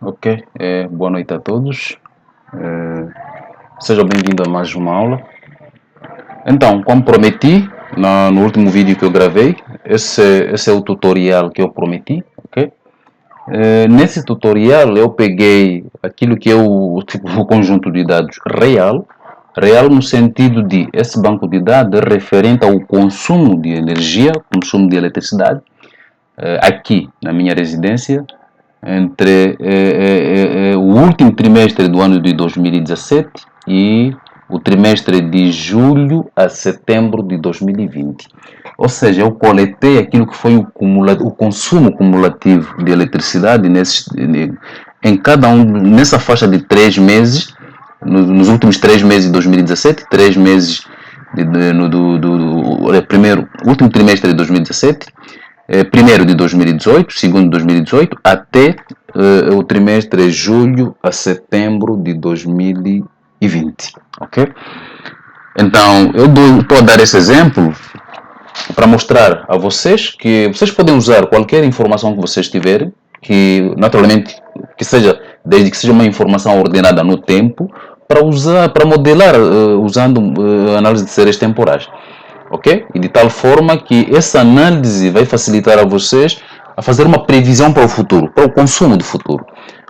Ok, boa noite a todos. Seja bem-vindo a mais uma aula. Então, como prometi no último vídeo que eu gravei, esse é o tutorial que eu prometi, ok? Nesse tutorial eu peguei aquilo que é o conjunto de dados real no sentido de esse banco de dados é referente ao consumo de energia, consumo de eletricidade, aqui na minha residência, entre o último trimestre do ano de 2017 e o trimestre de julho a setembro de 2020. Ou seja, eu coletei aquilo que foi o consumo cumulativo de eletricidade em cada nessa faixa de 3 meses, nos últimos 3 meses de 2017, 3 meses último trimestre de 2017, primeiro de 2018, segundo de 2018, até o trimestre de julho a setembro de 2020, ok? Então, eu estou a dar esse exemplo para mostrar a vocês que vocês podem usar qualquer informação que vocês tiverem, que naturalmente desde que seja uma informação ordenada no tempo, para modelar usando análise de séries temporais. Ok? E de tal forma que essa análise vai facilitar a vocês a fazer uma previsão para o futuro, para o consumo do futuro.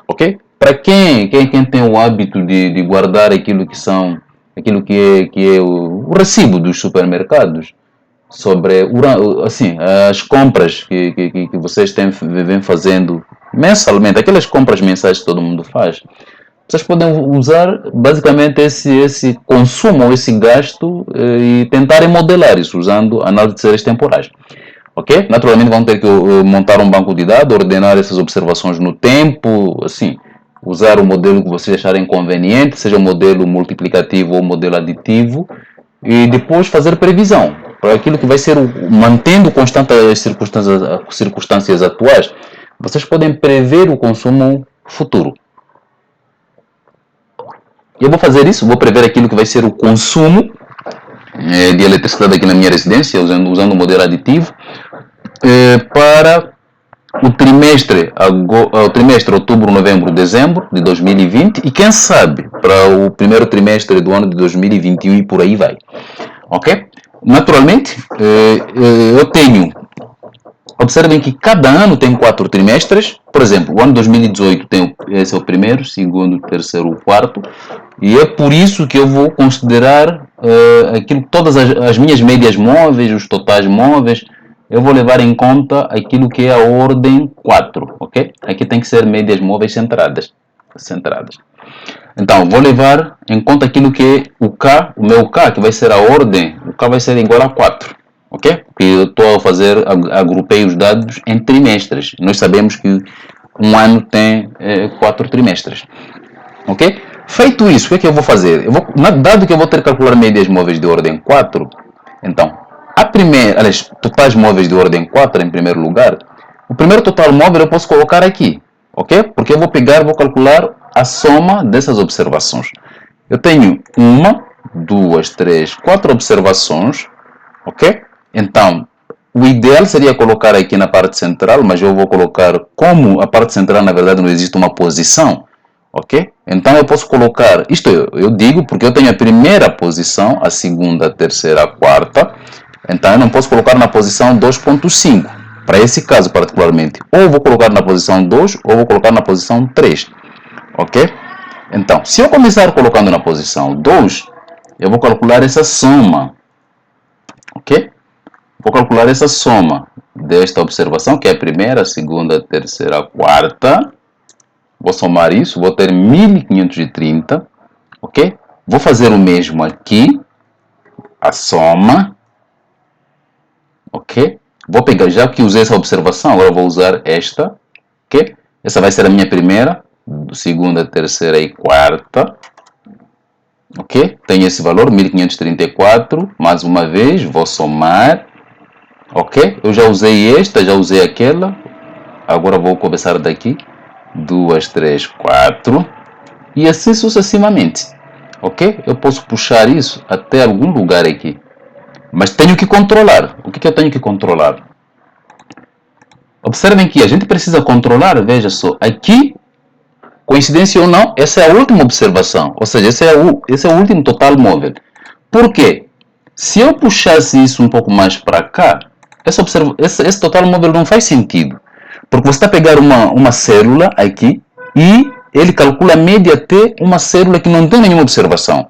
Ok? Para quem tem o hábito de guardar aquilo que é o recibo dos supermercados, sobre assim, as compras que vocês vêm fazendo mensalmente, aquelas compras mensais que todo mundo faz, vocês podem usar basicamente esse consumo, esse gasto e tentarem modelar isso usando análise de séries temporais. Ok? Naturalmente vão ter que montar um banco de dados, ordenar essas observações no tempo, assim, usar o modelo que vocês acharem conveniente, seja o modelo multiplicativo ou o modelo aditivo, e depois fazer previsão para aquilo que vai ser mantendo constante as circunstâncias atuais. Vocês podem prever o consumo futuro. Eu vou fazer isso, vou prever aquilo que vai ser o consumo de eletricidade aqui na minha residência, usando o modelo aditivo, para o trimestre outubro, novembro, dezembro de 2020 e quem sabe para o primeiro trimestre do ano de 2021 e por aí vai. Ok? Naturalmente, eu tenho. Observem que cada ano tem 4 trimestres. Por exemplo, o ano 2018 tem esse é o primeiro, segundo, terceiro, quarto. E é por isso que eu vou considerar todas as minhas médias móveis, os totais móveis, eu vou levar em conta aquilo que é a ordem 4, ok? Aqui tem que ser médias móveis centradas. Então, vou levar em conta aquilo que é o K, o meu K, que vai ser a ordem, o K vai ser igual a 4, ok? Porque eu estou a fazer, agrupei os dados em trimestres. Nós sabemos que um ano tem 4 trimestres, ok? Feito isso, o que é que eu vou fazer? Dado que eu vou ter que calcular médias móveis de ordem 4, então, totais móveis de ordem 4 em primeiro lugar, o primeiro total móvel eu posso colocar aqui, ok? Porque eu vou calcular a soma dessas observações. Eu tenho 1, 2, 3, 4 observações, ok? Então, o ideal seria colocar aqui na parte central, mas eu vou colocar, como a parte central na verdade não existe uma posição, ok? Então eu posso colocar, isto eu digo porque eu tenho a primeira posição, a segunda, a terceira, a quarta, então eu não posso colocar na posição 2.5, para esse caso particularmente. Ou vou colocar na posição 2 ou vou colocar na posição 3, ok? Então, se eu começar colocando na posição 2, eu vou calcular essa soma, ok? Vou calcular essa soma desta observação, que é a primeira, a segunda, a terceira, a quarta. Vou somar isso, vou ter 1530, ok? Vou fazer o mesmo aqui, a soma, ok? Vou pegar, já que usei essa observação, agora vou usar esta, ok? Essa vai ser a minha primeira, segunda, terceira e quarta, ok? Tenho esse valor, 1534, mais uma vez, vou somar, ok? Eu já usei esta, já usei aquela, agora vou começar daqui, 2, 3, 4, e assim sucessivamente, ok? Eu posso puxar isso até algum lugar aqui, mas tenho que controlar. O que eu tenho que controlar? Observem que a gente precisa controlar, veja só, aqui, coincidência ou não, essa é a última observação, ou seja, esse é o último total móvel. Por quê? Se eu puxasse isso um pouco mais para cá, esse total móvel não faz sentido. Porque você está a pegar uma célula aqui e ele calcula a média até uma célula que não tem nenhuma observação.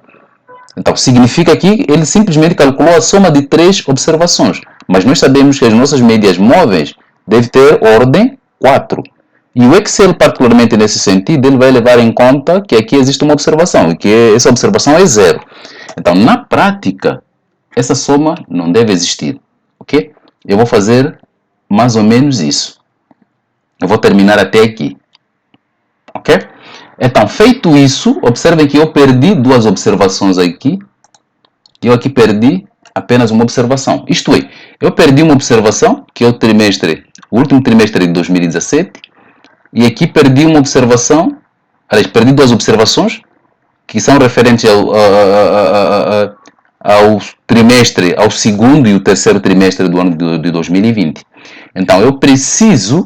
Então, significa que ele simplesmente calculou a soma de 3 observações. Mas nós sabemos que as nossas médias móveis devem ter ordem 4. E o Excel, particularmente nesse sentido, ele vai levar em conta que aqui existe uma observação e que essa observação é 0. Então, na prática, essa soma não deve existir. Ok? Eu vou fazer mais ou menos isso. Eu vou terminar até aqui. Ok? Então, feito isso, observem que eu perdi 2 observações aqui. E eu aqui perdi apenas uma observação. Isto é, eu perdi uma observação, que é o último trimestre de 2017. E aqui perdi uma observação, aliás, perdi 2 observações, que são referentes ao trimestre, ao segundo e o terceiro trimestre do ano de 2020. Então, eu preciso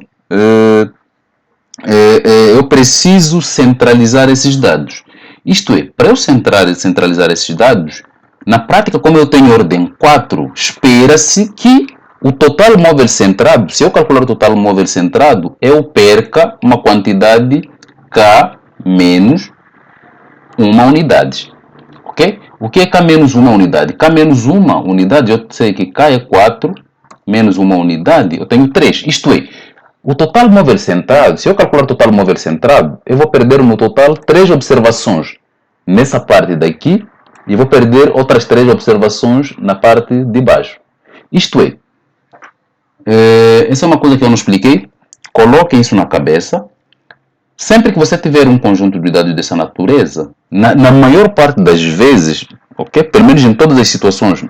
centralizar esses dados. Isto é, para eu centralizar esses dados, na prática, como eu tenho ordem 4, espera-se que o total móvel centrado, se eu calcular o total móvel centrado, eu perca uma quantidade K menos uma unidade. Ok? O que é K menos uma unidade? K menos uma unidade, eu sei que K é 4, menos uma unidade, eu tenho 3. Isto é, o total móvel centrado, se eu calcular o total móvel centrado, eu vou perder no total 3 observações nessa parte daqui e vou perder outras 3 observações na parte de baixo. Isto é, essa é uma coisa que eu não expliquei. Coloquem isso na cabeça. Sempre que você tiver um conjunto de dados dessa natureza, na maior parte das vezes, ok? Pelo menos em todas as situações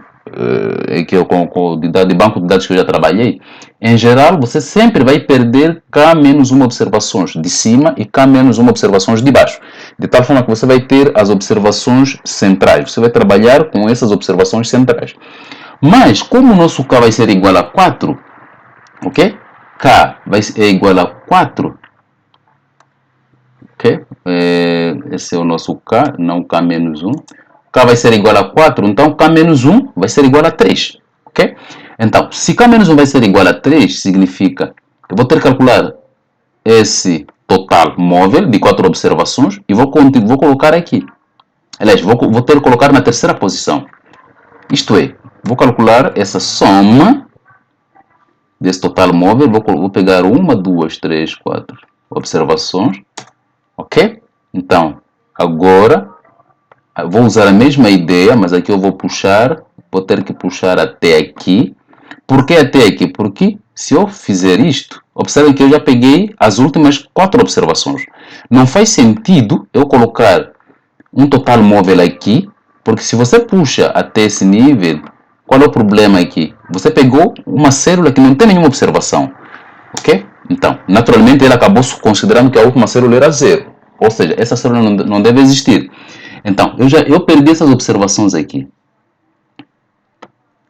que eu, de banco de dados que eu já trabalhei, em geral você sempre vai perder K menos uma observações de cima e K menos uma observações de baixo. De tal forma que você vai ter as observações centrais. Você vai trabalhar com essas observações centrais. Mas, como o nosso K vai ser igual a 4, ok? K é igual a 4. Ok? Esse é o nosso K, não K menos 1. K vai ser igual a 4, então K menos 1 vai ser igual a 3. Ok? Então, se K menos 1 vai ser igual a 3, significa que eu vou ter que calcular esse total móvel de 4 observações e vou colocar aqui. Aliás, vou ter que colocar na terceira posição. Isto é, vou calcular essa soma desse total móvel, vou pegar 1, 2, 3, 4 observações, ok? Então, agora, vou usar a mesma ideia, mas aqui eu vou ter que puxar até aqui. Por que até aqui? Porque se eu fizer isto, observem que eu já peguei as últimas 4 observações. Não faz sentido eu colocar um total móvel aqui, porque se você puxa até esse nível, qual é o problema aqui? Você pegou uma célula que não tem nenhuma observação, ok? Então, naturalmente, ele acabou considerando que a última célula era 0, ou seja, essa célula não deve existir. Então, eu perdi essas observações aqui.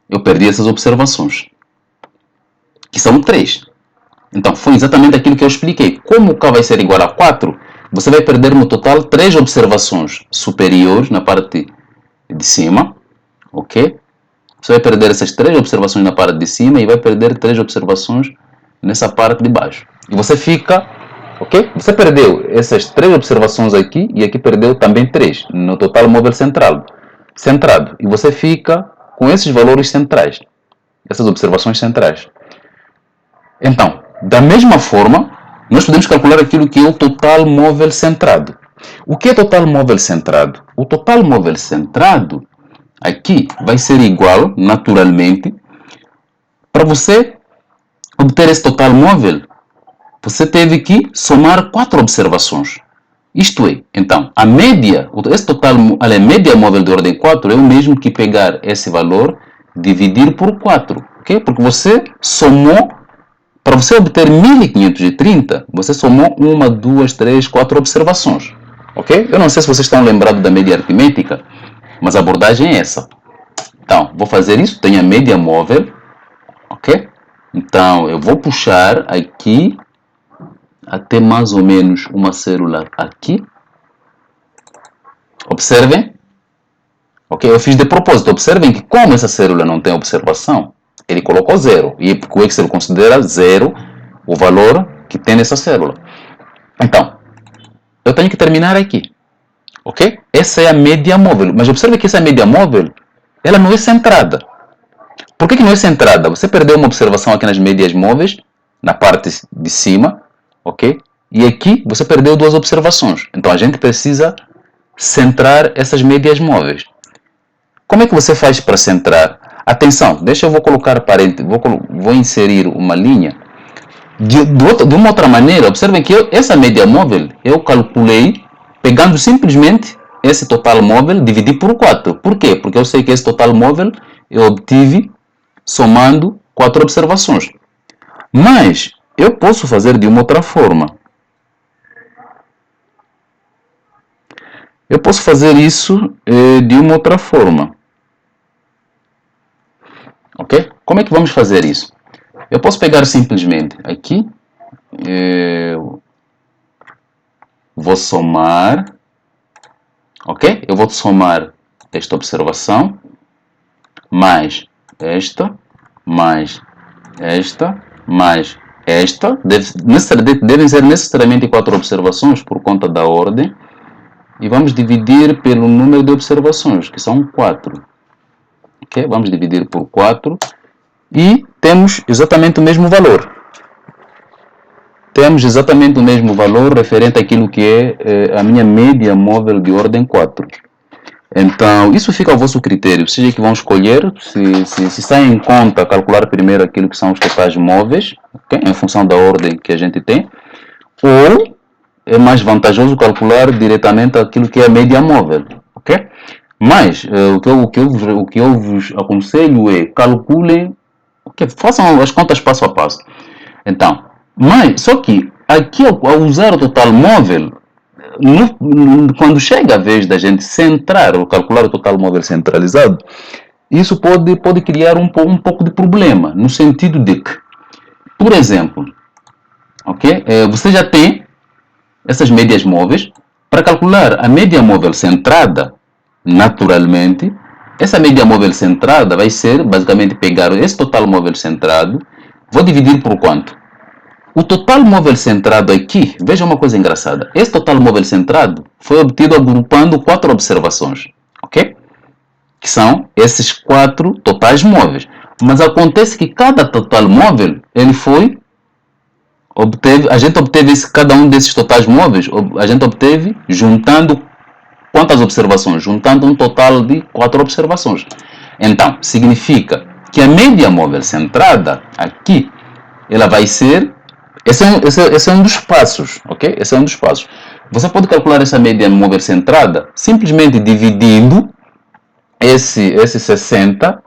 Eu perdi essas observações, que são 3. Então, foi exatamente aquilo que eu expliquei. Como o K vai ser igual a 4, você vai perder no total 3 observações superiores na parte de cima, ok? Você vai perder essas 3 observações na parte de cima e vai perder 3 observações nessa parte de baixo. E você fica, ok? Você perdeu essas 3 observações aqui e aqui perdeu também 3 no total móvel centrado. E você fica com esses valores centrais, essas observações centrais. Então, da mesma forma, nós podemos calcular aquilo que é o total móvel centrado. O que é total móvel centrado? O total móvel centrado aqui vai ser igual, naturalmente, para você obter esse total móvel, você teve que somar 4 observações. Isto é, então, a média móvel de ordem 4 é o mesmo que pegar esse valor, dividir por 4, ok? Porque você somou, para você obter 1530, você somou 1, 2, 3, 4 observações, ok? Eu não sei se vocês estão lembrados da média aritmética, mas a abordagem é essa. Então, vou fazer isso, tenho a média móvel, ok? Então, eu vou puxar aqui até mais ou menos uma célula aqui. Observem. Ok, eu fiz de propósito. Observem que como essa célula não tem observação, ele colocou 0. E porque o Excel considera 0 o valor que tem nessa célula. Então, eu tenho que terminar aqui. Ok? Essa é a média móvel. Mas observe que essa média móvel, ela não é centrada. Por que não é centrada? Você perdeu uma observação aqui nas médias móveis, na parte de cima, ok? E aqui você perdeu duas observações. Então a gente precisa centrar essas médias móveis. Como é que você faz para centrar? Atenção, deixa eu vou colocar parênteses, vou inserir uma linha. De uma outra maneira, observem que essa média móvel eu calculei pegando simplesmente esse total móvel dividir por 4. Por quê? Porque eu sei que esse total móvel eu obtive somando 4 observações. Mas eu posso fazer de uma outra forma. Eu posso fazer isso de uma outra forma. Ok? Como é que vamos fazer isso? Eu posso pegar simplesmente aqui, vou somar, ok? Eu vou somar esta observação, mais esta, mais esta, mais esta. Devem ser necessariamente 4 observações por conta da ordem. E vamos dividir pelo número de observações, que são 4. Ok? Vamos dividir por 4 e temos exatamente o mesmo valor. Temos exatamente o mesmo valor referente àquilo que é a minha média móvel de ordem 4. Então, isso fica ao vosso critério. Seja que vão escolher, se está em conta calcular primeiro aquilo que são os totais móveis, okay? Em função da ordem que a gente tem, ou é mais vantajoso calcular diretamente aquilo que é a média móvel, ok? Mas o que eu vos aconselho é calculem, okay? Façam as contas passo a passo. Então, mas só que aqui ao usar o total móvel, quando chega a vez da gente centrar ou calcular o total móvel centralizado, isso pode criar um pouco de problema, no sentido de que, por exemplo, ok? Você já tem essas médias móveis. Para calcular a média móvel centrada, naturalmente, essa média móvel centrada vai ser basicamente pegar esse total móvel centrado, vou dividir por quanto? O total móvel centrado aqui, veja uma coisa engraçada, esse total móvel centrado foi obtido agrupando 4 observações, ok? Que são esses 4 totais móveis. Mas acontece que cada total móvel, a gente obteve cada um desses totais móveis, a gente obteve juntando quantas observações? Juntando um total de 4 observações. Então, significa que a média móvel centrada aqui, ela vai ser, esse é um dos passos, ok? Esse é um dos passos. Você pode calcular essa média móvel centrada simplesmente dividindo esse 60,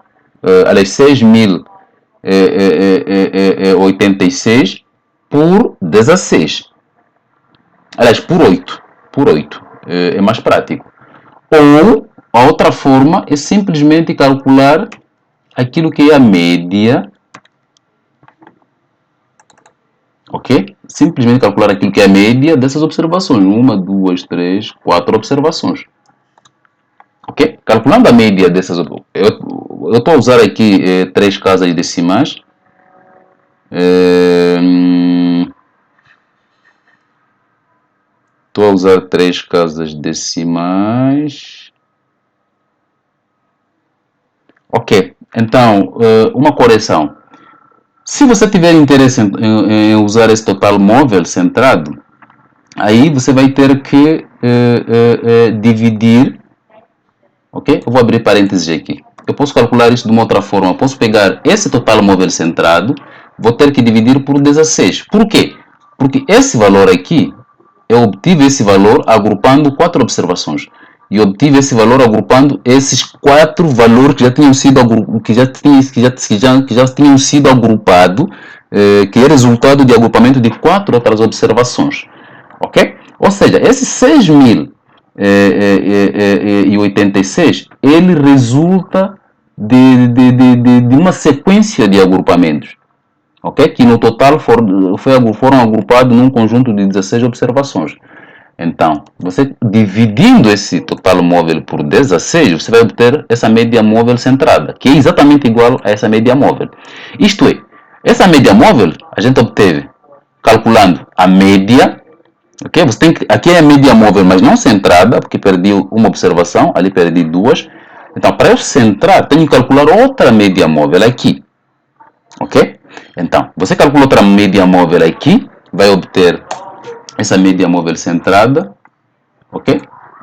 aliás, 6.086 por 16. Aliás, por 8. Por 8. É mais prático. Ou, a outra forma é simplesmente calcular aquilo que é a média. Ok? Simplesmente calcular aquilo que é a média dessas observações. 1, 2, 3, 4 observações. Ok? Calculando a média dessas... Eu estou a usar aqui 3 casas decimais. Estou a usar 3 casas decimais. Ok, então, uma correção. Se você tiver interesse em usar esse total móvel centrado, aí você vai ter que dividir. Ok? Eu vou abrir parênteses aqui. Eu posso calcular isso de uma outra forma. Eu posso pegar esse total móvel centrado, vou ter que dividir por 16. Por quê? Porque esse valor aqui, eu obtive esse valor agrupando 4 observações. E obtive esse valor agrupando esses 4 valores que já tinham sido agrupados, que é resultado de agrupamento de 4 outras observações. Ok? Ou seja, esses 6.086, ele resulta de uma sequência de agrupamentos. ok? Que no total foram agrupados num conjunto de 16 observações. Então, você dividindo esse total móvel por 16, você vai obter essa média móvel centrada, que é exatamente igual a essa média móvel. Isto é, essa média móvel a gente obteve calculando a média, ok? Você tem que, aqui é a média móvel, mas não centrada, porque perdi uma observação, ali perdi duas. Então, para eu centrar, tenho que calcular outra média móvel aqui, ok? Então, você calcula outra média móvel aqui, vai obter essa média móvel centrada, ok?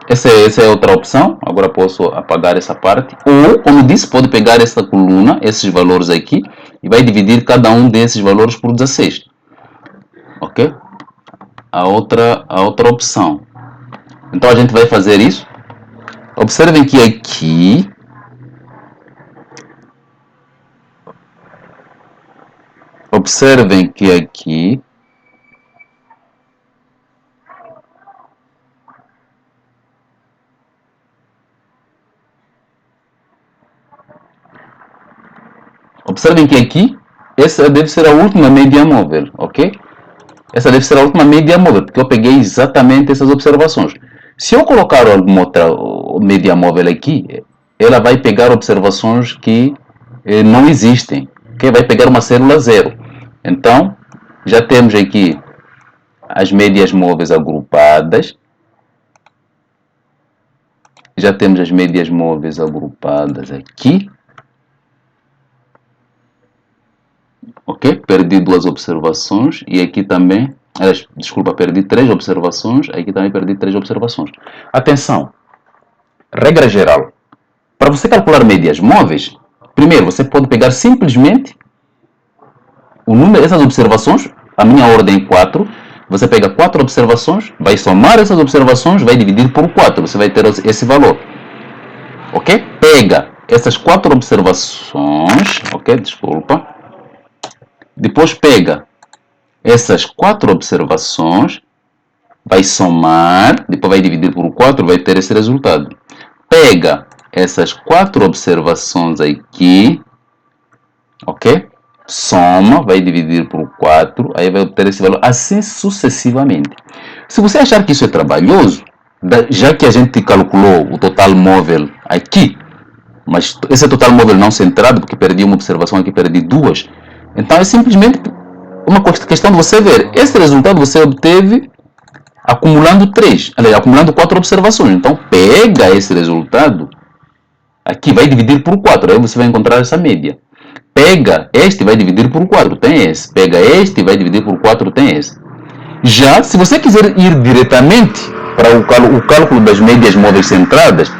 Essa é outra opção. Agora posso apagar essa parte. Ou, como disse, pode pegar essa coluna, esses valores aqui, e vai dividir cada um desses valores por 16. Ok? A outra opção. Então a gente vai fazer isso. Observem que aqui essa deve ser a última média móvel, ok? Essa deve ser a última média móvel, porque eu peguei exatamente essas observações. Se eu colocar alguma outra média móvel aqui, ela vai pegar observações que não existem, ok? Vai pegar uma célula zero. Então, já temos aqui as médias móveis agrupadas. Já temos as médias móveis agrupadas aqui. Ok? Perdi duas observações e aqui também, desculpa, perdi 3 observações, aqui também perdi 3 observações. Atenção, regra geral, para você calcular médias móveis, primeiro você pode pegar simplesmente o número dessas observações, a minha ordem é 4, você pega 4 observações, vai somar essas observações, vai dividir por 4, você vai ter esse valor. Ok? Pega essas 4 observações, ok? Desculpa. Depois pega essas 4 observações, vai somar, depois vai dividir por 4, vai ter esse resultado. Pega essas 4 observações aqui, ok? Soma, vai dividir por 4, aí vai obter esse valor, assim sucessivamente. Se você achar que isso é trabalhoso, já que a gente calculou o total móvel aqui, mas esse total móvel não centrado, porque perdi uma observação aqui, perdi duas, então é simplesmente uma questão de você ver. Esse resultado você obteve acumulando 3, aliás, acumulando 4 observações. Então pega esse resultado, aqui vai dividir por 4, aí você vai encontrar essa média. Pega este vai dividir por 4, tem esse. Pega este vai dividir por 4, tem esse. Já, se você quiser ir diretamente para o cálculo das médias móveis centradas,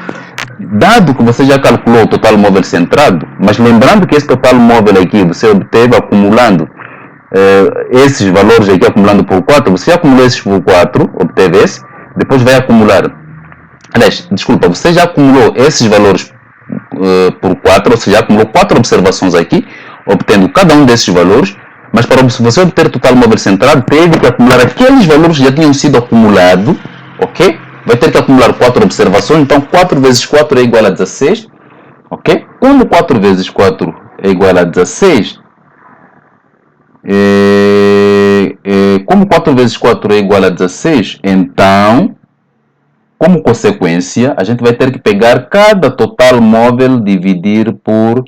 dado que você já calculou o total móvel centrado, mas lembrando que esse total móvel aqui você obteve acumulando esses valores aqui acumulando por 4, você já acumulou esses por 4, obteve esse, depois vai acumular, aliás, desculpa, você já acumulou esses valores por 4, ou seja, já acumulou 4 observações aqui, obtendo cada um desses valores, mas para você obter total móvel centrado, teve que acumular aqueles valores que já tinham sido acumulados, ok? Vai ter que acumular 4 observações, então 4 vezes 4 é igual a 16, ok? Como 4 vezes 4 é igual a 16, como 4 vezes 4 é igual a 16, então, como consequência, a gente vai ter que pegar cada total móvel dividir por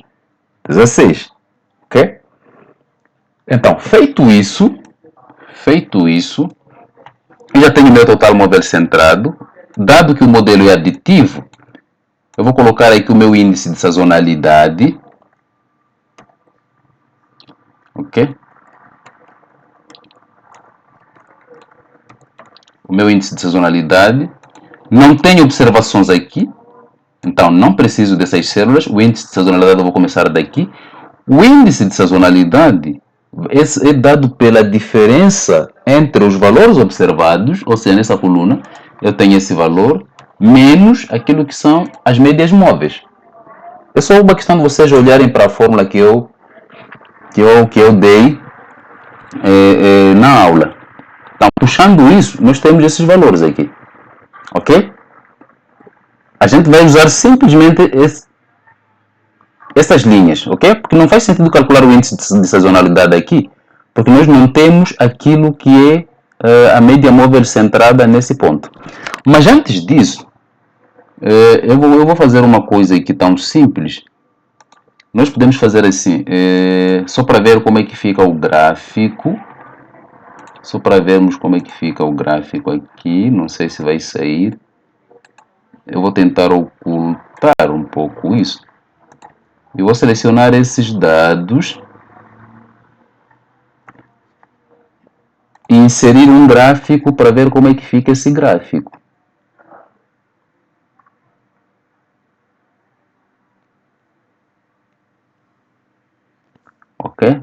16, ok? Então, feito isso, eu já tenho meu total móvel centrado. Dado que o modelo é aditivo, eu vou colocar aqui o meu índice de sazonalidade. Ok? O meu índice de sazonalidade. Não tenho observações aqui, então não preciso dessas células. O índice de sazonalidade eu vou começar daqui. O índice de sazonalidade é dado pela diferença entre os valores observados, ou seja, nessa coluna, eu tenho esse valor, menos aquilo que são as médias móveis. É só uma questão de vocês olharem para a fórmula que eu dei na aula. Então, puxando isso, nós temos esses valores aqui. Ok? A gente vai usar simplesmente essas linhas, ok? Porque não faz sentido calcular o índice de sazonalidade aqui, porque nós não temos aquilo que é a média móvel centrada nesse ponto. Mas antes disso, eu vou fazer uma coisa aqui tão simples. Nós podemos fazer assim, só para ver como é que fica o gráfico. Só para vermos como é que fica o gráfico aqui. Não sei se vai sair. Eu vou tentar ocultar um pouco isso. Eu vou selecionar esses dados e inserir um gráfico para ver como é que fica esse gráfico. Ok?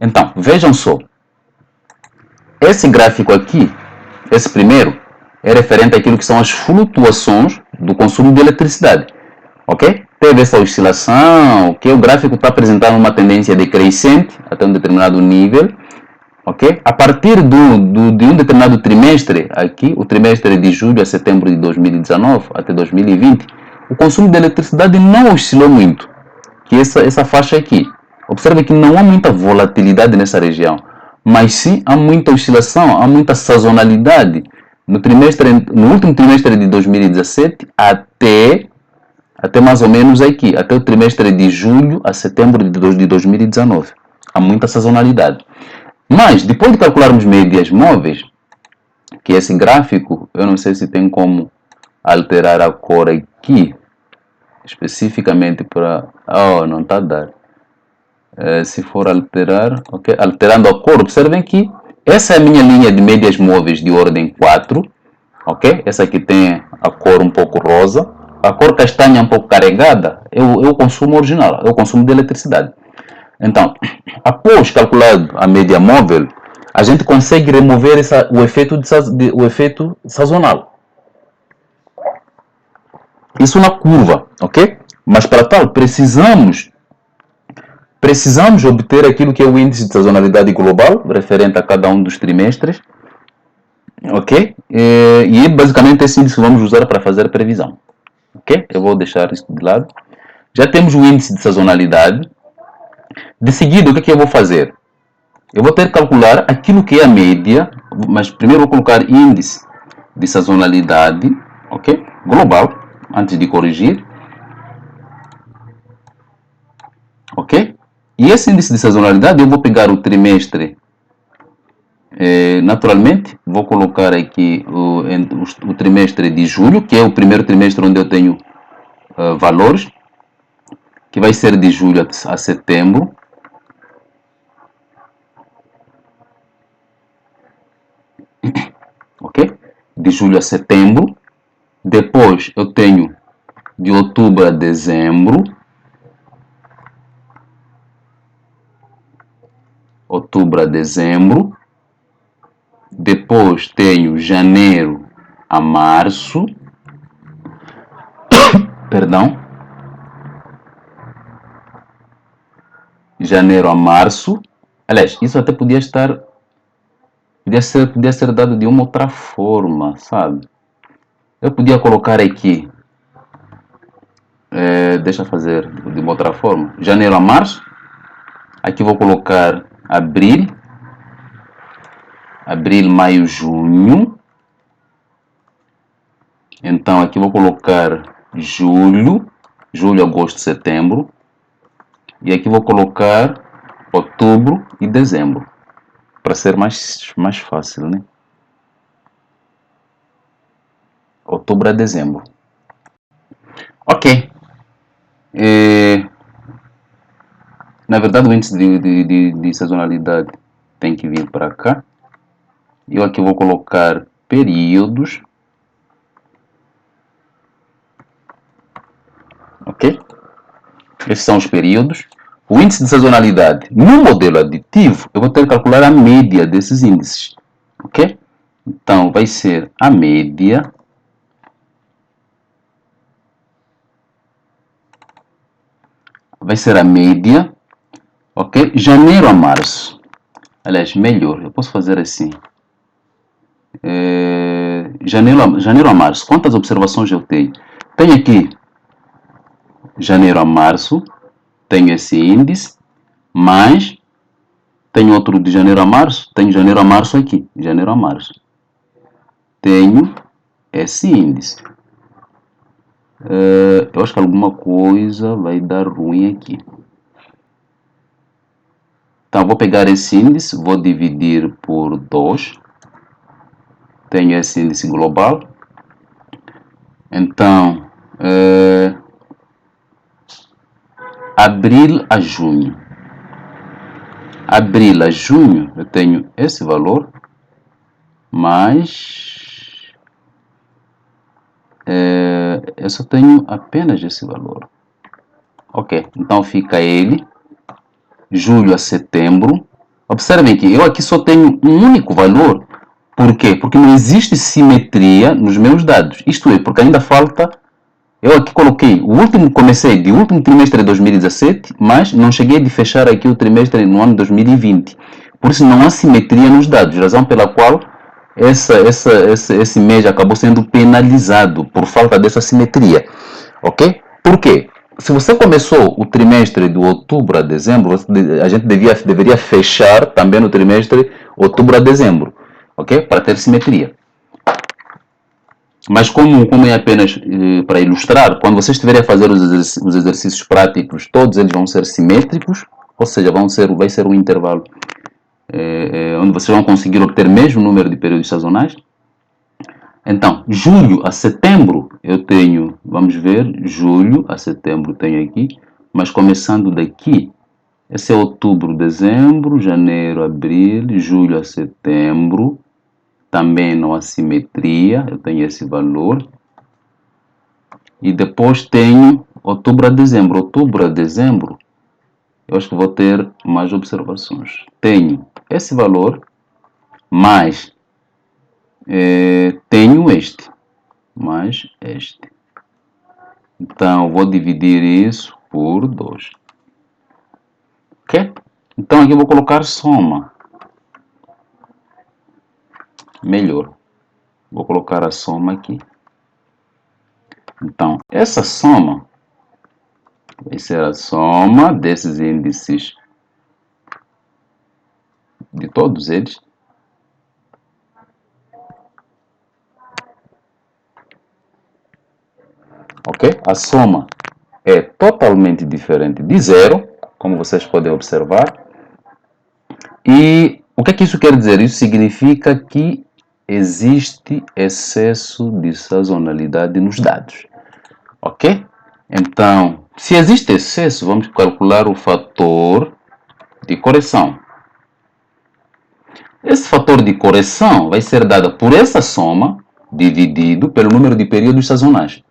Então, vejam só. Esse gráfico aqui, esse primeiro, é referente àquilo que são as flutuações do consumo de eletricidade. Ok? Teve essa oscilação, ok? O gráfico está apresentando uma tendência decrescente até um determinado nível. Ok? A partir de um determinado trimestre, aqui, o trimestre de julho a setembro de 2019 até 2020, o consumo de eletricidade não oscilou muito, que essa faixa aqui. Observe que não há muita volatilidade nessa região, mas sim há muita oscilação, há muita sazonalidade. No último trimestre de 2017 até mais ou menos aqui, até o trimestre de julho a setembro de 2019. Há muita sazonalidade. Mas, depois de calcularmos médias móveis, que esse gráfico, eu não sei se tem como alterar a cor aqui, especificamente para... Oh, não está a dar. Se for alterar, ok? Alterando a cor, observem que essa é a minha linha de médias móveis de ordem 4, ok? Essa aqui tem a cor um pouco rosa. A cor castanha um pouco carregada é o consumo original, é o consumo de eletricidade. Então, após calculado a média móvel, a gente consegue remover o efeito sazonal. Isso na curva, ok? Mas para tal, precisamos obter aquilo que é o índice de sazonalidade global, referente a cada um dos trimestres, ok? E basicamente esse índice vamos usar para fazer previsão, ok? Eu vou deixar isso de lado. Já temos o índice de sazonalidade. De seguida, o que eu vou fazer? Eu vou ter que calcular aquilo que é a média, mas primeiro vou colocar índice de sazonalidade, ok? Global, antes de corrigir. Ok? E esse índice de sazonalidade eu vou pegar o trimestre, naturalmente, vou colocar aqui o trimestre de julho, que é o primeiro trimestre onde eu tenho valores, que vai ser de julho a setembro. Ok? De julho a setembro. Depois eu tenho de outubro a dezembro. Outubro a dezembro. Depois tenho janeiro a março. Perdão. Janeiro a março. Aliás, isso até podia ser dado de uma outra forma, sabe? Eu podia colocar aqui, deixa eu fazer de uma outra forma, janeiro a março. Aqui vou colocar abril, maio, junho. Então aqui vou colocar julho, agosto, setembro. E aqui vou colocar outubro e dezembro, para ser mais fácil, né? Outubro a dezembro. Ok. Na verdade, o índice de sazonalidade tem que vir para cá. Eu aqui vou colocar períodos. Ok? Esses são os períodos. O índice de sazonalidade, no modelo aditivo, eu vou ter que calcular a média desses índices. Ok? Então, vai ser a média ok? Janeiro a março. Aliás, melhor, eu posso fazer assim. Janeiro a março. Quantas observações eu tenho? Tenho aqui janeiro a março, tenho esse índice, mais Tenho outro de janeiro a março. Tenho janeiro a março aqui. Janeiro a março. Tenho esse índice. Eu acho que alguma coisa vai dar ruim aqui. Então, vou pegar esse índice, vou dividir por 2. Tenho esse índice global. Então, abril a junho. Abril a junho, eu tenho esse valor, mas eu só tenho apenas esse valor. Ok, então fica ele. Julho a setembro. Observem que eu aqui só tenho um único valor. Por quê? Porque não existe simetria nos meus dados. Isto é, porque ainda falta... Eu aqui coloquei comecei de último trimestre de 2017, mas não cheguei de fechar aqui o trimestre no ano de 2020. Por isso não há simetria nos dados, razão pela qual esse mês acabou sendo penalizado por falta dessa simetria. Ok? Por quê? Se você começou o trimestre de outubro a dezembro, a gente deveria fechar também no trimestre outubro a dezembro, ok? Para ter simetria. Mas como é apenas para ilustrar, quando vocês estiverem a fazer os exercícios práticos, todos eles vão ser simétricos, ou seja, vai ser um intervalo onde vocês vão conseguir obter o mesmo número de períodos sazonais. Então, julho a setembro eu tenho, vamos ver, julho a setembro tenho aqui, mas começando daqui, esse é outubro, dezembro, janeiro, abril, julho a setembro, também não há simetria, eu tenho esse valor. E depois tenho outubro a dezembro. Outubro a dezembro, eu acho que vou ter mais observações. Tenho esse valor, mais tenho este, mais este. Então, vou dividir isso por 2. Ok? Então, aqui eu vou colocar soma. Melhor. Vou colocar a soma aqui. Então, essa soma vai ser a soma desses índices, de todos eles. Ok? A soma é totalmente diferente de zero, como vocês podem observar. E o que é que isso quer dizer? Isso significa que existe excesso de sazonalidade nos dados. Ok? Então, se existe excesso, vamos calcular o fator de correção. Esse fator de correção vai ser dado por essa soma dividido pelo número de períodos sazonais.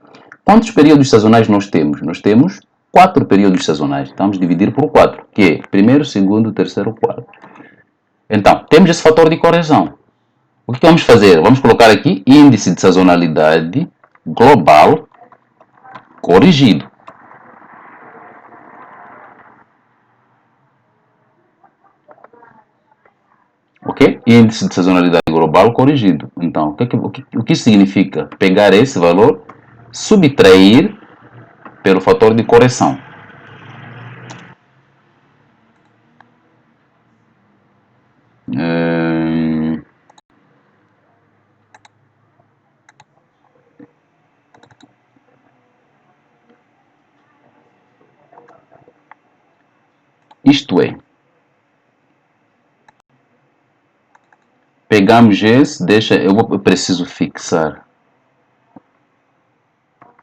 Quantos períodos sazonais nós temos? Nós temos 4 períodos sazonais. Então, vamos dividir por 4, que é primeiro, segundo, terceiro, quarto. Então, temos esse fator de correção. O que vamos fazer? Vamos colocar aqui índice de sazonalidade global corrigido. Ok? Índice de sazonalidade global corrigido. Então, o que significa? Pegar esse valor, subtrair pelo fator de correção. Isto é, pegamos esse, eu preciso fixar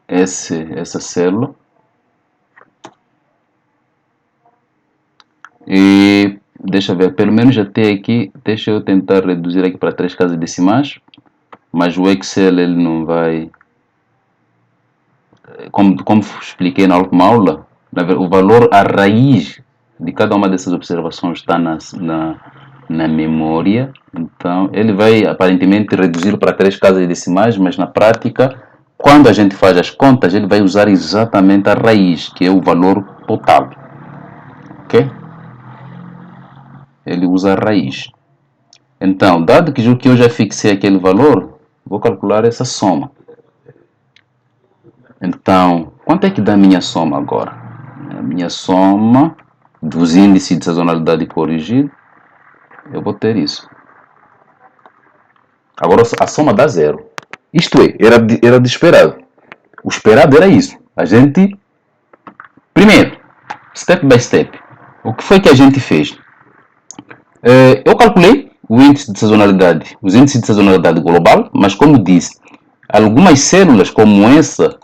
essa célula e deixa eu ver, pelo menos até aqui, deixa eu tentar reduzir aqui para 3 casas decimais, mas o Excel ele não vai, como expliquei na última aula, o valor, a raiz de cada uma dessas observações está na memória, então ele vai aparentemente reduzir para 3 casas decimais, mas na prática, quando a gente faz as contas, ele vai usar exatamente a raiz, que é o valor total. Ok? Ele usa a raiz. Então, dado que eu já fixei aquele valor, vou calcular essa soma. Então, quanto é que dá a minha soma agora? A minha soma dos índices de sazonalidade corrigido eu vou ter isso. Agora a soma dá zero. Isto é, era de esperado. O esperado era isso. A gente, primeiro, step by step, o que foi que a gente fez? Eu calculei o índice de sazonalidade, os índices de sazonalidade global, mas como disse, algumas células como essa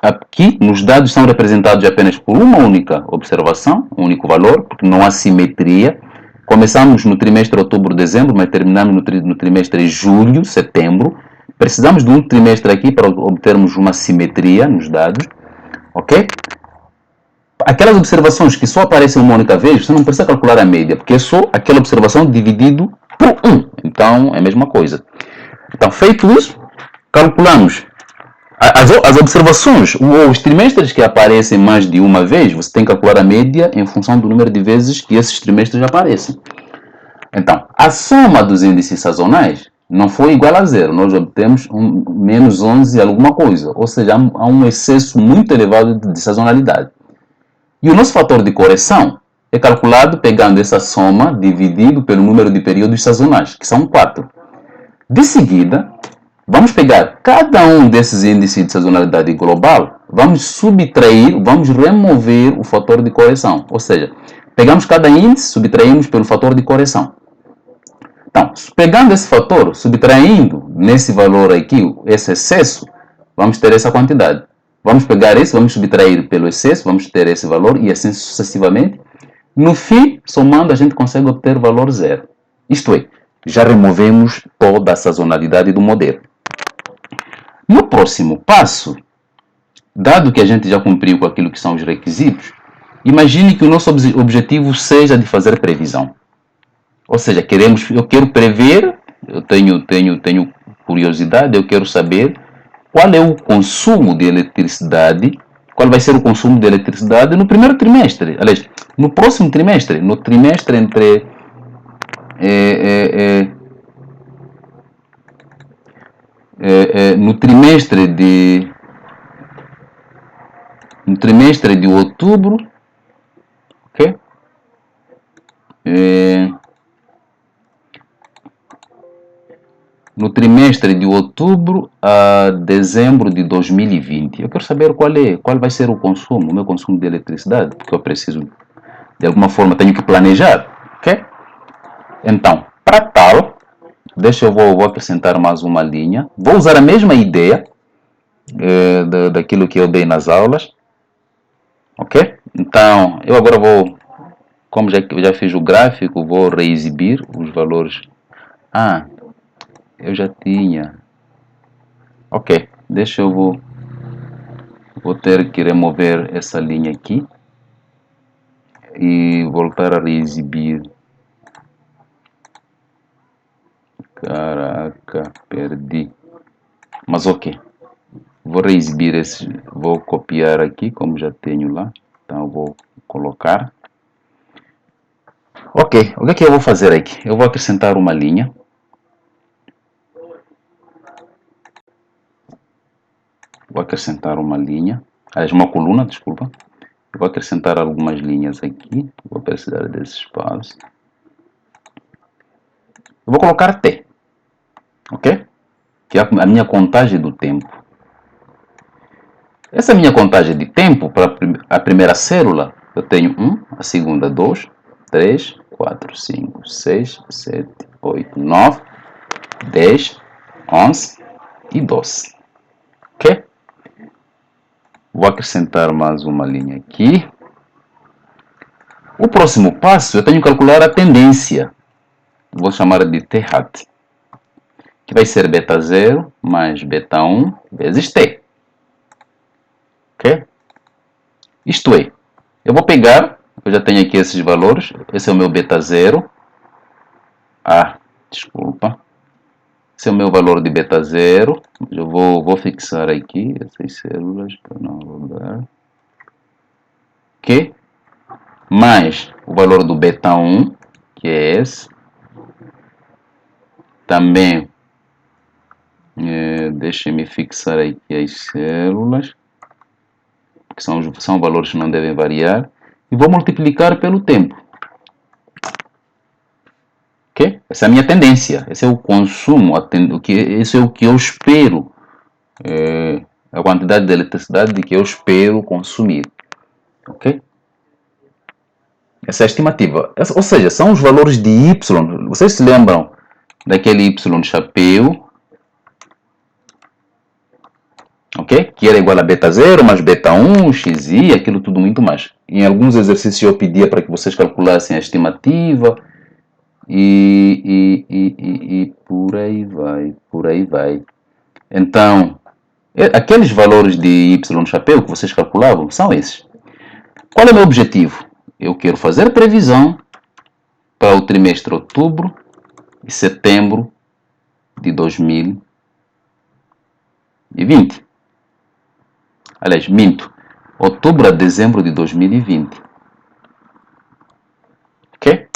aqui nos dados são representados apenas por uma única observação, um único valor, porque não há simetria. Começamos no trimestre outubro-dezembro, mas terminamos no trimestre julho-setembro. Precisamos de um trimestre aqui para obtermos uma simetria nos dados, ok? Aquelas observações que só aparecem uma única vez, você não precisa calcular a média, porque é só aquela observação dividido por 1. Então, é a mesma coisa. Então, feito isso, calculamos as observações, os trimestres que aparecem mais de uma vez, você tem que calcular a média em função do número de vezes que esses trimestres aparecem. Então, a soma dos índices sazonais não foi igual a zero. Nós obtemos menos 11 alguma coisa. Ou seja, há um excesso muito elevado de sazonalidade. E o nosso fator de correção é calculado pegando essa soma dividido pelo número de períodos sazonais, que são 4. De seguida, vamos pegar cada um desses índices de sazonalidade global, vamos subtrair, vamos remover o fator de correção. Ou seja, pegamos cada índice, subtraímos pelo fator de correção. Então, pegando esse fator, subtraindo nesse valor aqui, esse excesso, vamos ter essa quantidade. Vamos pegar esse, vamos subtrair pelo excesso, vamos ter esse valor e assim sucessivamente. No fim, somando, a gente consegue obter o valor zero. Isto é, já removemos toda a sazonalidade do modelo. No próximo passo, dado que a gente já cumpriu com aquilo que são os requisitos, imagine que o nosso objetivo seja de fazer previsão. Ou seja, eu quero prever, eu tenho curiosidade, eu quero saber qual é o consumo de eletricidade, qual vai ser o consumo de eletricidade no primeiro trimestre, aliás, no próximo trimestre, no trimestre entre no trimestre de outubro, ok? No trimestre de outubro a dezembro de 2020. Eu quero saber qual vai ser o consumo, o meu consumo de eletricidade, porque eu preciso, de alguma forma, tenho que planejar, ok? Então, para tal, eu vou acrescentar mais uma linha. Vou usar a mesma ideia daquilo que eu dei nas aulas, ok? Então, eu agora como já fiz o gráfico, vou reexibir os valores. Eu já tinha. Ok, vou ter que remover essa linha aqui e voltar a reexibir. Caraca, perdi. Mas ok, vou reexibir esse, vou copiar aqui como já tenho lá. Então eu vou colocar. Ok, o que é que eu vou fazer aqui? Eu vou acrescentar uma linha. Vou acrescentar uma linha, uma coluna, desculpa. Vou acrescentar algumas linhas aqui. Vou precisar desse espaço. Eu vou colocar T, ok? Que é a minha contagem do tempo. Essa minha contagem de tempo para a primeira célula, eu tenho 1, a segunda 2, 3, 4, 5, 6, 7, 8, 9, 10, 11 e 12. Ok? Vou acrescentar mais uma linha aqui. O próximo passo, eu tenho que calcular a tendência. Vou chamar de T-hat, que vai ser beta 0 mais beta 1 vezes T. Ok? Isto é, eu vou pegar, eu já tenho aqui esses valores, esse é o meu beta 0. Desculpa. Esse é o meu valor de beta 0. Eu vou fixar aqui essas células para não rodar. Ok? Mais o valor do beta 1, que é esse. Também, deixe-me fixar aqui as células, que são valores que não devem variar. E vou multiplicar pelo tempo. Ok? Essa é a minha tendência, esse é o consumo, esse é o que eu espero, a quantidade de eletricidade que eu espero consumir. Ok? Essa é a estimativa. Ou seja, são os valores de Y. Vocês se lembram daquele Y chapéu, ok? Que era igual a beta 0 mais beta 1, xi, aquilo tudo muito mais. Em alguns exercícios eu pedia para que vocês calculassem a estimativa e por aí vai, por aí vai. Então, aqueles valores de Y chapéu que vocês calculavam são esses. Qual é o meu objetivo? Eu quero fazer previsão para o trimestre outubro e setembro de 2020. Aliás, minto. Outubro a dezembro de 2020. Ok?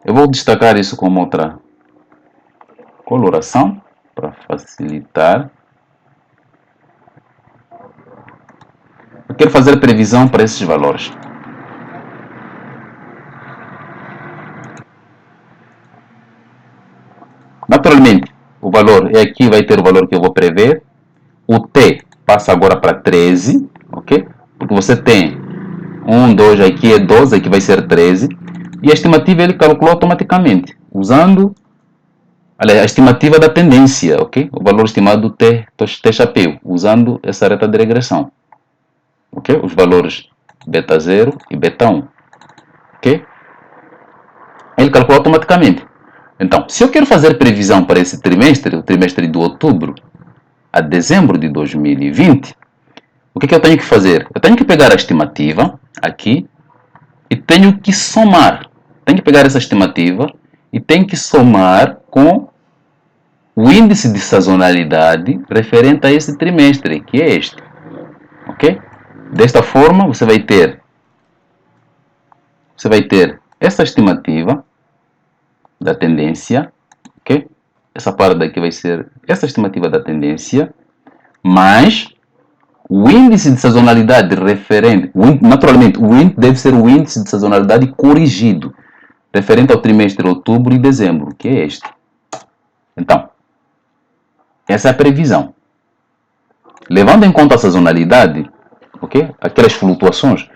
Eu vou destacar isso como outra coloração para facilitar. Eu quero fazer previsão para esses valores. Naturalmente, o valor é aqui, vai ter o valor que eu vou prever. O T passa agora para 13, ok? Porque você tem 1, 2, aqui é 12, aqui vai ser 13. E a estimativa ele calculou automaticamente, usando a estimativa da tendência, ok? O valor estimado do T chapéu, usando essa reta de regressão. Ok? Os valores beta 0 e beta 1. Ok? Ele calculou automaticamente. Então, se eu quero fazer previsão para esse trimestre, o trimestre de outubro a dezembro de 2020, o que eu tenho que fazer? Eu tenho que pegar a estimativa aqui e tenho que somar. Tenho que pegar essa estimativa e tenho que somar com o índice de sazonalidade referente a esse trimestre, que é este. Ok? Desta forma, você vai ter essa estimativa da tendência, ok? Essa parte daqui vai ser essa estimativa da tendência, mais o índice de sazonalidade referente, naturalmente, o índice deve ser o índice de sazonalidade corrigido, referente ao trimestre outubro e dezembro, que é este. Então, essa é a previsão. Levando em conta a sazonalidade, ok? Aquelas flutuações,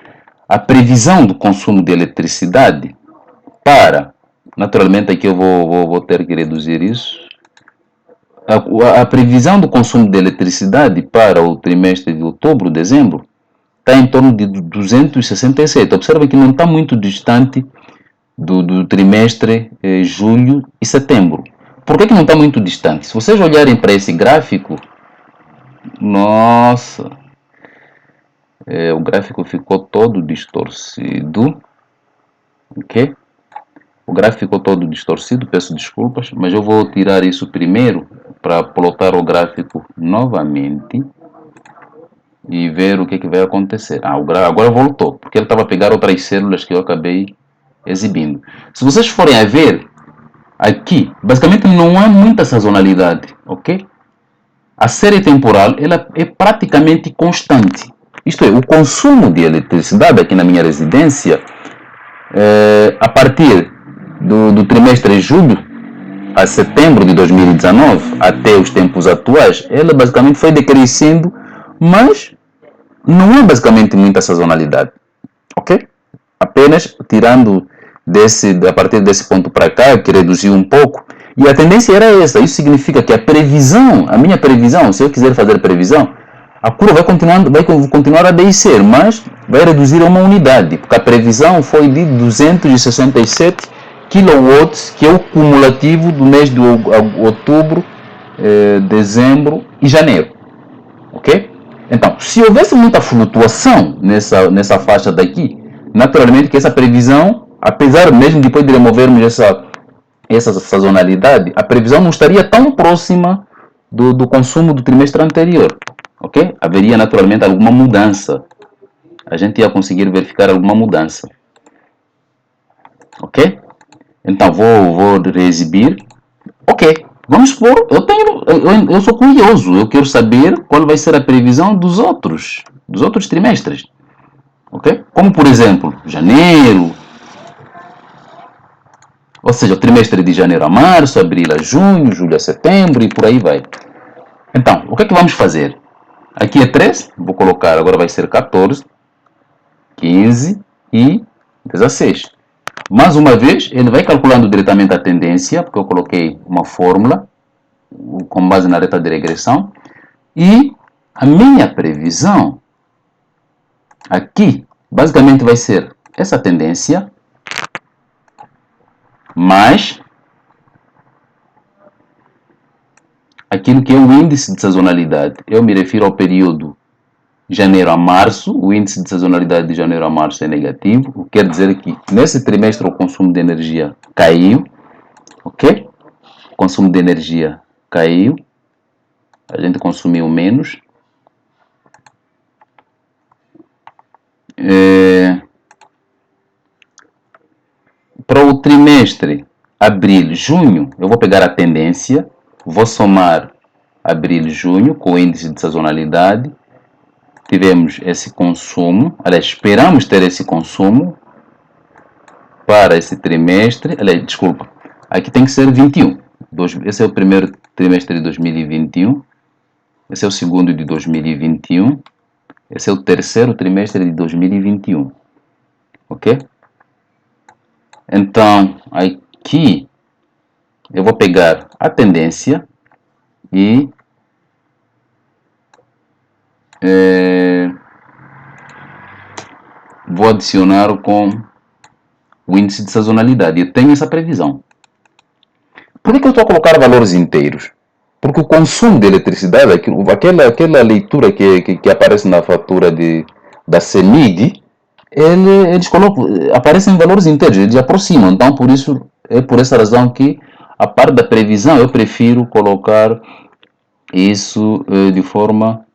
a previsão do consumo de eletricidade para, naturalmente aqui eu vou ter que reduzir isso, a previsão do consumo de eletricidade para o trimestre de outubro, dezembro, está em torno de 267. Observa que não está muito distante do trimestre julho e setembro. Por que não está muito distante? Se vocês olharem para esse gráfico, nossa, o gráfico ficou todo distorcido, ok? O gráfico ficou todo distorcido, peço desculpas, mas eu vou tirar isso primeiro para plotar o gráfico novamente e ver o que vai acontecer. Agora voltou, porque ele estava a pegar outras células que eu acabei exibindo. Se vocês forem a ver, aqui, basicamente não há muita sazonalidade, ok? A série temporal ela é praticamente constante. Isto é, o consumo de eletricidade aqui na minha residência, a partir do trimestre de julho a setembro de 2019 até os tempos atuais, ela basicamente foi decrescendo, mas não é basicamente muita sazonalidade, ok? Apenas tirando a partir desse ponto para cá, que reduziu um pouco, e a tendência era essa. Isso significa que a minha previsão, se eu quiser fazer previsão, a curva vai continuar a descer, mas vai reduzir a uma unidade, porque a previsão foi de 267 kW, que é o cumulativo do mês de outubro, dezembro e janeiro. Ok? Então, se houvesse muita flutuação nessa faixa daqui, naturalmente que essa previsão, apesar mesmo depois de removermos essa sazonalidade, a previsão não estaria tão próxima do consumo do trimestre anterior. Ok? Haveria naturalmente alguma mudança. A gente ia conseguir verificar alguma mudança. Ok? Então vou reexibir. Ok. Vamos supor, eu sou curioso. Eu quero saber qual vai ser a previsão dos outros trimestres. Ok? Como por exemplo, janeiro, Ou seja, o trimestre de janeiro a março, abril a junho, julho a setembro e por aí vai. Então, o que é que vamos fazer? Aqui é 3, vou colocar, agora vai ser 14, 15 e 16. Mais uma vez, ele vai calculando diretamente a tendência, porque eu coloquei uma fórmula com base na reta de regressão. E a minha previsão aqui, basicamente vai ser essa tendência, mais aquilo que é o índice de sazonalidade. Eu me refiro ao período janeiro a março. O índice de sazonalidade de janeiro a março é negativo, o que quer dizer que nesse trimestre o consumo de energia caiu, ok? O consumo de energia caiu, a gente consumiu menos. Para o trimestre abril-junho, eu vou pegar a tendência, vou somar abril-junho com o índice de sazonalidade. Tivemos esse consumo, aliás, esperamos ter esse consumo para esse trimestre, aliás, desculpa, aqui tem que ser 21. Esse é o primeiro trimestre de 2021, esse é o segundo de 2021, esse é o terceiro trimestre de 2021, ok? Então, aqui eu vou pegar a tendência e vou adicionar com o índice de sazonalidade. Eu tenho essa previsão. Por que eu estou a colocar valores inteiros? Porque o consumo de eletricidade, aquela leitura que aparece na fatura da CEMIG, eles aparecem em valores inteiros, eles aproximam. Então, por isso, é por essa razão que a parte da previsão eu prefiro colocar isso de forma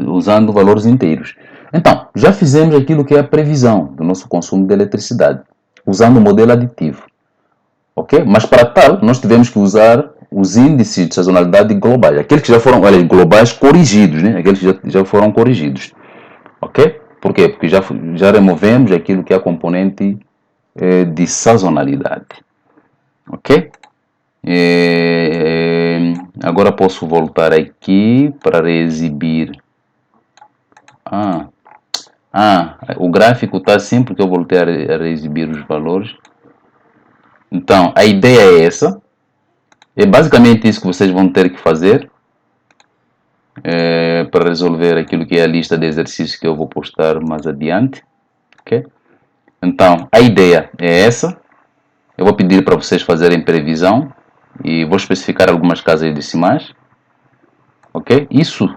usando valores inteiros. Então, já fizemos aquilo que é a previsão do nosso consumo de eletricidade, usando o modelo aditivo. Ok? Mas para tal, nós tivemos que usar os índices de sazonalidade globais, aqueles que já foram globais corrigidos, né? Aqueles que já foram corrigidos. Ok? Por quê? Porque já removemos aquilo que é a componente de sazonalidade. Ok? Agora posso voltar aqui para reexibir. O gráfico está assim porque eu voltei a reexibir os valores. Então, a ideia é essa. É basicamente isso que vocês vão ter que fazer para resolver aquilo que é a lista de exercícios que eu vou postar mais adiante. Okay? Então, a ideia é essa. Eu vou pedir para vocês fazerem previsão e vou especificar algumas casas decimais. Ok? Isso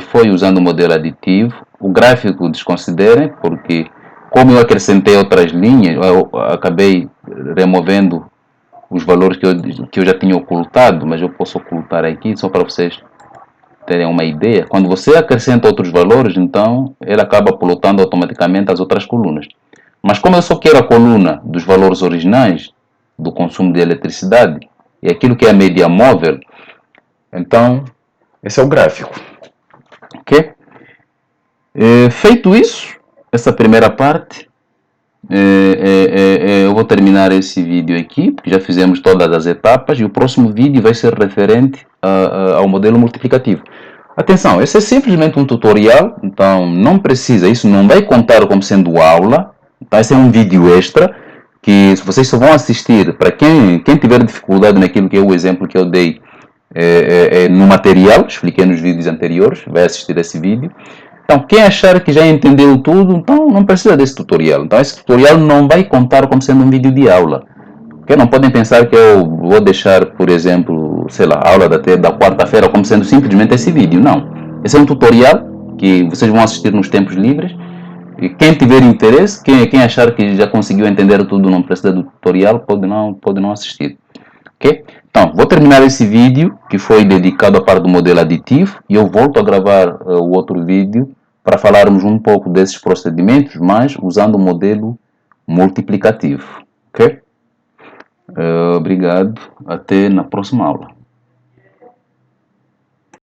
foi usando o modelo aditivo. O gráfico desconsiderem, porque como eu acrescentei outras linhas, eu acabei removendo os valores que eu já tinha ocultado, mas eu posso ocultar aqui só para vocês terem uma ideia. Quando você acrescenta outros valores, então ele acaba plotando automaticamente as outras colunas. Mas como eu só quero a coluna dos valores originais do consumo de eletricidade e aquilo que é a média móvel, então esse é o gráfico. Ok? Feito isso, essa primeira parte, eu vou terminar esse vídeo aqui, porque já fizemos todas as etapas, e o próximo vídeo vai ser referente ao modelo multiplicativo. Atenção, esse é simplesmente um tutorial, então não precisa, isso não vai contar como sendo aula, então esse é um vídeo extra, que vocês só vão assistir, para quem tiver dificuldade naquilo que é o exemplo que eu dei no material, expliquei nos vídeos anteriores, vai assistir esse vídeo. Então, quem achar que já entendeu tudo, então não precisa desse tutorial. Então, esse tutorial não vai contar como sendo um vídeo de aula. Porque não podem pensar que eu vou deixar, por exemplo, sei lá, a aula da quarta-feira como sendo simplesmente esse vídeo. Não. Esse é um tutorial que vocês vão assistir nos tempos livres. E quem tiver interesse, quem achar que já conseguiu entender tudo, não precisa do tutorial, pode não assistir. Ok? Então, vou terminar esse vídeo que foi dedicado à parte do modelo aditivo e eu volto a gravar o outro vídeo para falarmos um pouco desses procedimentos, mas usando o modelo multiplicativo. Ok? Obrigado. Até na próxima aula.